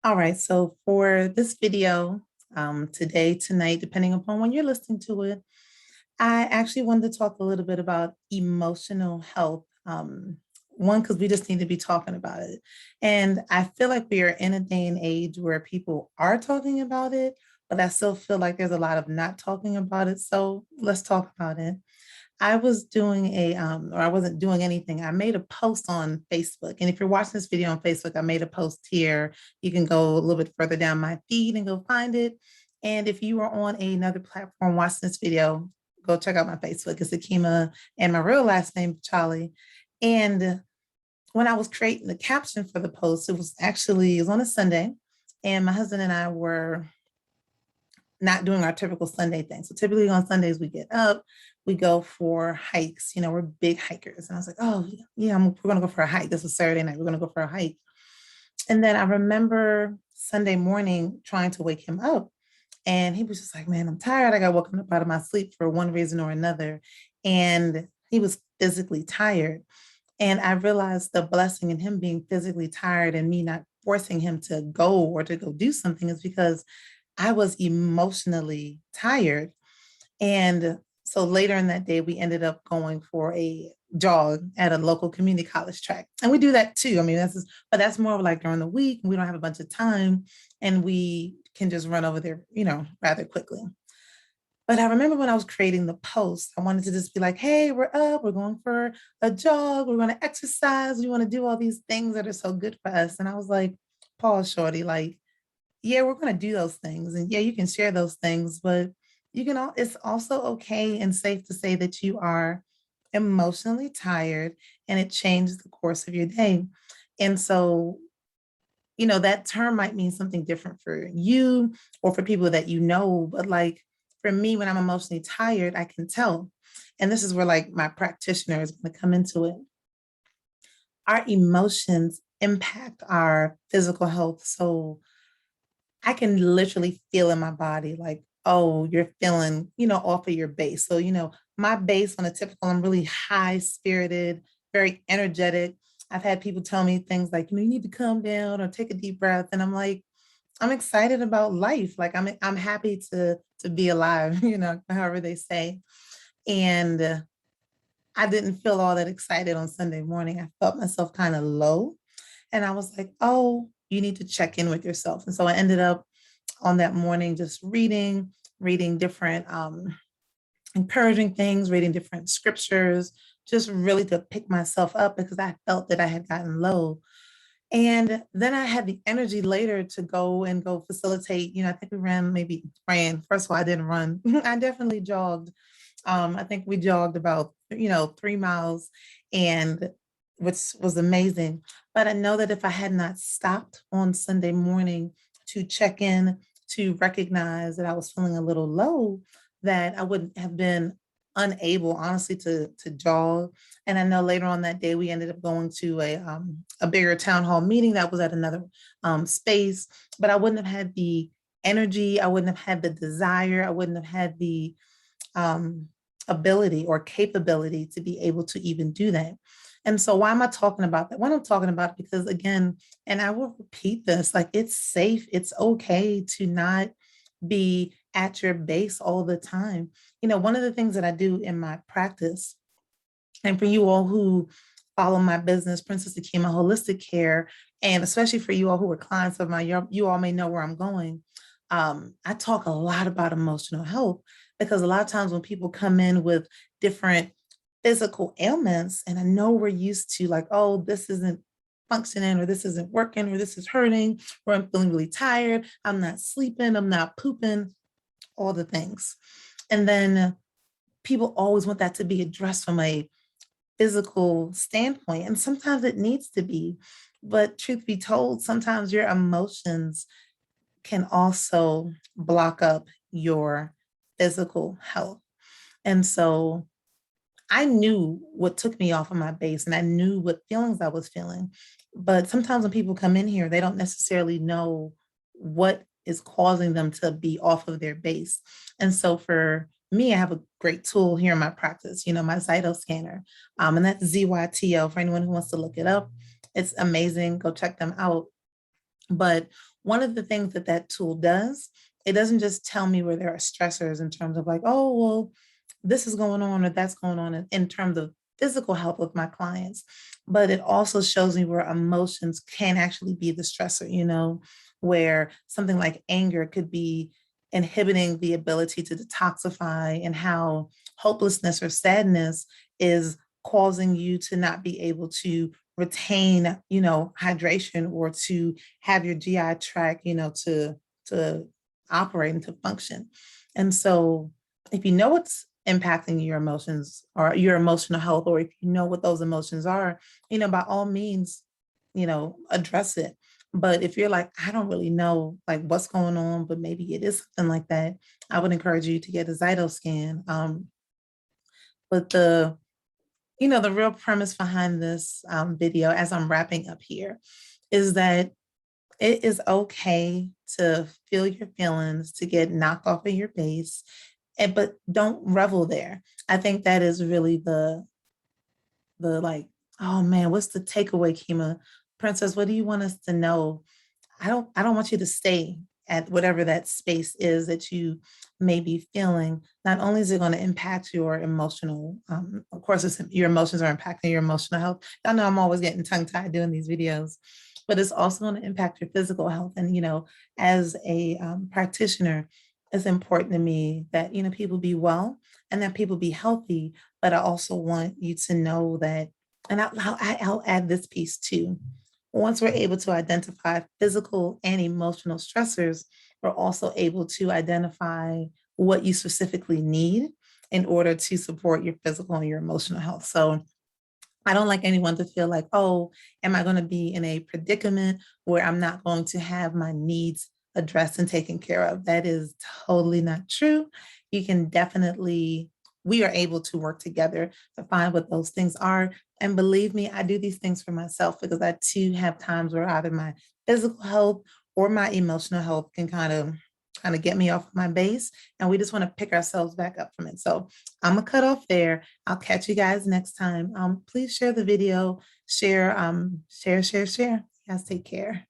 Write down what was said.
All right, so for this video, today, tonight, depending upon when you're listening to it, I actually wanted to talk a little bit about emotional health. One, because we just need to be talking about it. And I feel like we are in a day and age where people are talking about it, but I still feel like there's a lot of not talking about it. So let's talk about it. I was doing or I wasn't doing anything. I made a post on Facebook. And if you're watching this video on Facebook, I made a post here. You can go a little bit further down my feed and go find it. And if you are on another platform watching this video, go check out my Facebook. It's Akima and my real last name, Charlie. And when I was creating the caption for the post, it was on a Sunday. And my husband and I were not doing our typical Sunday thing. So typically on Sundays, we get up, we go for hikes. We're big hikers. And I was like, oh, yeah, we're going to go for a hike. This was Saturday night. We're going to go for a hike. And then I remember Sunday morning trying to wake him up. And he was just like, man, I'm tired. I got woken up out of my sleep for one reason or another. And he was physically tired. And I realized the blessing in him being physically tired and me not forcing him to go or to go do something is because I was emotionally tired. And so later in that day, we ended up going for a jog at a local community college track. And we do that too. I mean, but that's more of like during the week. We don't have a bunch of time and we can just run over there, rather quickly. But I remember when I was creating the post, I wanted to just be like, hey, we're up, we're going for a jog, we're going to exercise, we want to do all these things that are so good for us. And I was like, pause, shorty, like, yeah, we're going to do those things. And yeah, you can share those things, but it's also okay and safe to say that you are emotionally tired and it changes the course of your day. And so, that term might mean something different for you or for people that but like for me, when I'm emotionally tired, I can tell. And this is where like my practitioner is going to come into it. Our emotions impact our physical health. So I can literally feel in my body, like, oh, you're feeling, off of your base. So, my base on a typical, I'm really high spirited, very energetic. I've had people tell me things like, you need to calm down or take a deep breath. And I'm like, I'm excited about life. Like I'm happy to be alive, however they say. And I didn't feel all that excited on Sunday morning. I felt myself kind of low. And I was like, oh, you need to check in with yourself. And so I ended up on that morning just reading different encouraging things, reading different scriptures, just really to pick myself up because I felt that I had gotten low. And then I had the energy later to go facilitate. I think ran. First of all, I didn't run. I definitely jogged. I think we jogged about, 3 miles and which was amazing. But I know that if I had not stopped on Sunday morning to check in, to recognize that I was feeling a little low, that I wouldn't have been unable, honestly, to jog. And I know later on that day we ended up going to a bigger town hall meeting that was at another space, but I wouldn't have had the energy, I wouldn't have had the desire, I wouldn't have had the um, ability or capability to be able to even do that. And so why am I talking about that? When I'm talking about it, because again, and I will repeat this, like it's safe, it's okay to not be at your base all the time. One of the things that I do in my practice, and for you all who follow my business, Princess Akima Holistic Care, and especially for you all who are clients of mine, you all may know where I'm going. I talk a lot about emotional health because a lot of times when people come in with different physical ailments, and I know we're used to like, oh, this isn't functioning, or this isn't working, or this is hurting, or I'm feeling really tired, I'm not sleeping, I'm not pooping, all the things. And then people always want that to be addressed from a physical standpoint. And sometimes it needs to be. But truth be told, sometimes your emotions can also block up your physical health. And so I knew what took me off of my base and I knew what feelings I was feeling. But sometimes when people come in here, they don't necessarily know what is causing them to be off of their base. And so for me, I have a great tool here in my practice, my Zyto scanner. And that's ZYTO for anyone who wants to look it up. It's amazing. Go check them out. But one of the things that that tool does, it doesn't just tell me where there are stressors in terms of like, oh, well, this is going on or that's going on in terms of physical health with my clients, but it also shows me where emotions can actually be the stressor, where something like anger could be inhibiting the ability to detoxify, and how hopelessness or sadness is causing you to not be able to retain, hydration, or to have your GI tract, to operate and to function. And so if you know what's impacting your emotions or your emotional health, or if you know what those emotions are, by all means, address it. But if you're like, I don't really know like what's going on, but maybe it is something like that, I would encourage you to get a Zyto scan. But the real premise behind this video, as I'm wrapping up here, is that it is okay to feel your feelings, to get knocked off of your base, but don't revel there. I think that is really the like, oh man, what's the takeaway, Kima? Princess, what do you want us to know? I don't want you to stay at whatever that space is that you may be feeling. Not only is it going to impact your emotional, of course, your emotions are impacting your emotional health. I know I'm always getting tongue tied doing these videos, but it's also going to impact your physical health. And as a practitioner, it's important to me that people be well and that people be healthy. But I also want you to know that, and I'll add this piece too. Once we're able to identify physical and emotional stressors, we're also able to identify what you specifically need in order to support your physical and your emotional health. So I don't like anyone to feel like, oh, am I going to be in a predicament where I'm not going to have my needs addressed and taken care of? That is totally not true. You can definitely, we are able to work together to find what those things are. And believe me, I do these things for myself because I too have times where either my physical health or my emotional health can kind of get me off my base, and we just want to pick ourselves back up from it. So I'm gonna cut off there. I'll catch you guys next time. Please share the video, share. You guys take care.